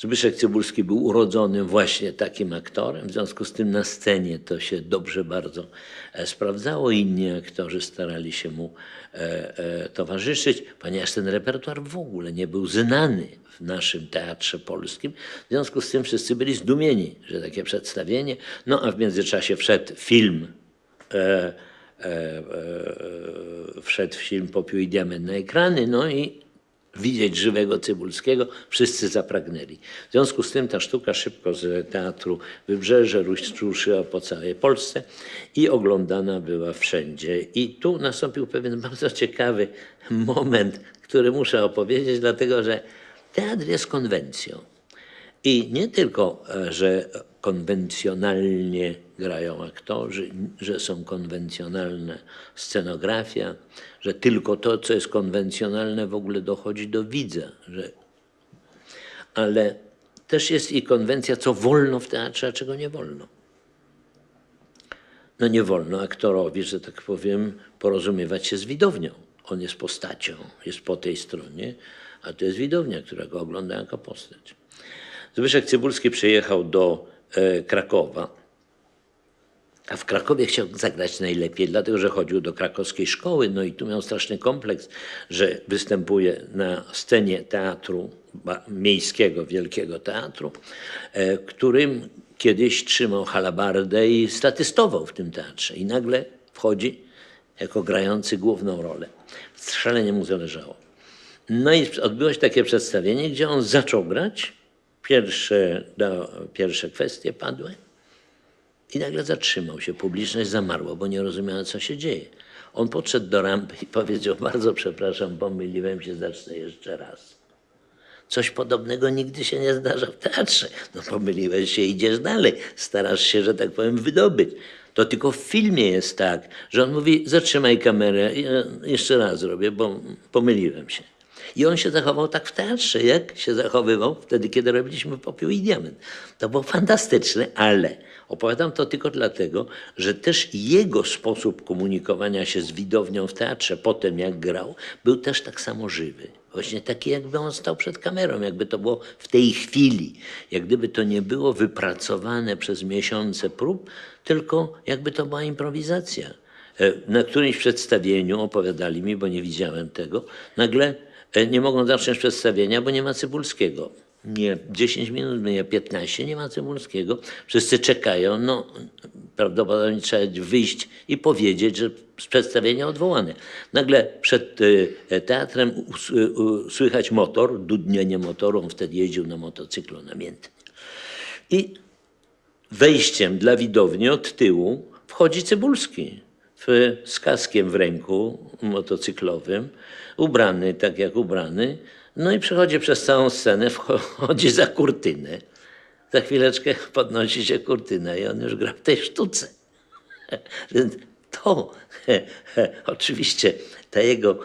Zbyszek Cybulski był urodzonym właśnie takim aktorem, w związku z tym na scenie to się dobrze bardzo sprawdzało. Inni aktorzy starali się mu towarzyszyć, ponieważ ten repertuar w ogóle nie był znany w naszym teatrze polskim. W związku z tym wszyscy byli zdumieni, że takie przedstawienie. No a w międzyczasie wszedł film Popiół i diament na ekrany, no i widzieć żywego Cybulskiego wszyscy zapragnęli. W związku z tym ta sztuka szybko z Teatru Wybrzeże ruszyła po całej Polsce i oglądana była wszędzie. I tu nastąpił pewien bardzo ciekawy moment, który muszę opowiedzieć, dlatego że teatr jest konwencją. I nie tylko, że konwencjonalnie grają aktorzy, że są konwencjonalna scenografia, że tylko to, co jest konwencjonalne, w ogóle dochodzi do widza, ale też jest i konwencja, co wolno w teatrze, a czego nie wolno. No nie wolno aktorowi, że tak powiem, porozumiewać się z widownią. On jest postacią, jest po tej stronie, a to jest widownia, która go ogląda jako postać. Zbyszek Cybulski przyjechał do Krakowa, a w Krakowie chciał zagrać najlepiej, dlatego że chodził do krakowskiej szkoły, no i tu miał straszny kompleks, że występuje na scenie teatru miejskiego, wielkiego teatru, którym kiedyś trzymał halabardę i statystował w tym teatrze. I nagle wchodzi jako grający główną rolę. Szalenie mu zależało. No i odbyło się takie przedstawienie, gdzie on zaczął grać, pierwsze kwestie padły i nagle zatrzymał się. Publiczność zamarła, bo nie rozumiała, co się dzieje. On podszedł do rampy i powiedział: bardzo przepraszam, pomyliłem się, zacznę jeszcze raz. Coś podobnego nigdy się nie zdarza w teatrze. No pomyliłeś się, idziesz dalej, starasz się, że tak powiem, wydobyć. To tylko w filmie jest tak, że on mówi: zatrzymaj kamerę, ja jeszcze raz zrobię, bo pomyliłem się. I on się zachował tak w teatrze, jak się zachowywał wtedy, kiedy robiliśmy Popiół i diament. To było fantastyczne, ale opowiadam to tylko dlatego, że też jego sposób komunikowania się z widownią w teatrze, potem jak grał, był też tak samo żywy. Właśnie taki, jakby on stał przed kamerą, jakby to było w tej chwili, jak gdyby to nie było wypracowane przez miesiące prób, tylko jakby to była improwizacja. Na którymś przedstawieniu opowiadali mi, bo nie widziałem tego, nagle nie mogą zacząć przedstawienia, bo nie ma Cybulskiego. Nie 10 minut, nie 15, nie ma Cybulskiego. Wszyscy czekają, no prawdopodobnie trzeba wyjść i powiedzieć, że przedstawienie odwołane. Nagle przed teatrem słychać motor, dudnienie motoru, on wtedy jeździł na motocyklu namiętnie. I wejściem dla widowni od tyłu wchodzi Cybulski z kaskiem w ręku motocyklowym, ubrany tak jak ubrany, no i przechodzi przez całą scenę, wchodzi za kurtynę. Za chwileczkę podnosi się kurtyna i on już gra w tej sztuce. Więc to oczywiście ta jego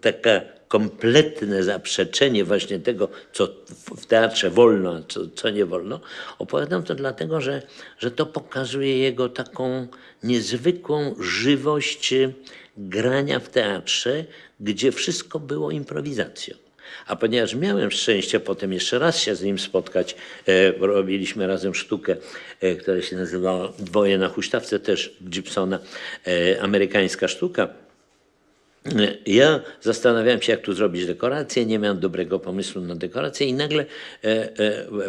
taka kompletne zaprzeczenie właśnie tego, co w teatrze wolno, a co nie wolno, opowiadam to dlatego, że to pokazuje jego taką niezwykłą żywość grania w teatrze, gdzie wszystko było improwizacją. A ponieważ miałem szczęście potem jeszcze raz się z nim spotkać, robiliśmy razem sztukę, która się nazywała Dwoje na huśtawce, też Gibsona, amerykańska sztuka. Ja zastanawiałem się, jak tu zrobić dekorację, nie miałem dobrego pomysłu na dekorację i nagle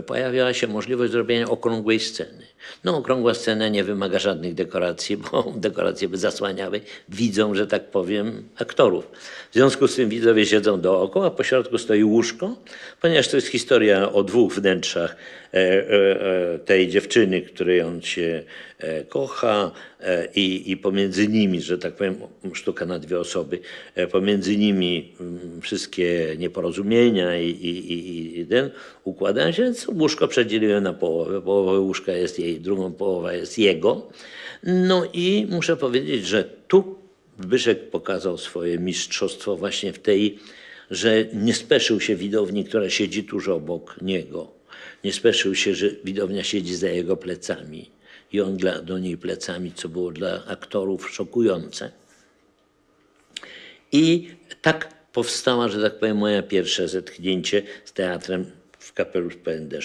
pojawiła się możliwość zrobienia okrągłej sceny. No okrągła scena nie wymaga żadnych dekoracji, bo dekoracje by zasłaniały widzą, że tak powiem, aktorów. W związku z tym widzowie siedzą dookoła, po środku stoi łóżko, ponieważ to jest historia o dwóch wnętrzach tej dziewczyny, której on się kocha i pomiędzy nimi, że tak powiem, sztuka na dwie osoby, pomiędzy nimi wszystkie nieporozumienia i ten układają się, więc łóżko przedzieliłem na połowę. Połowa łóżka jest jej, drugą połowa jest jego. No i muszę powiedzieć, że tu Zbyszek pokazał swoje mistrzostwo właśnie w tej, że nie speszył się widowni, która siedzi tuż obok niego. Nie speszył się, że widownia siedzi za jego plecami i on do niej plecami, co było dla aktorów szokujące. I tak powstała, że tak powiem, moje pierwsze zetknięcie z teatrem w kapelusz pełen deszczu.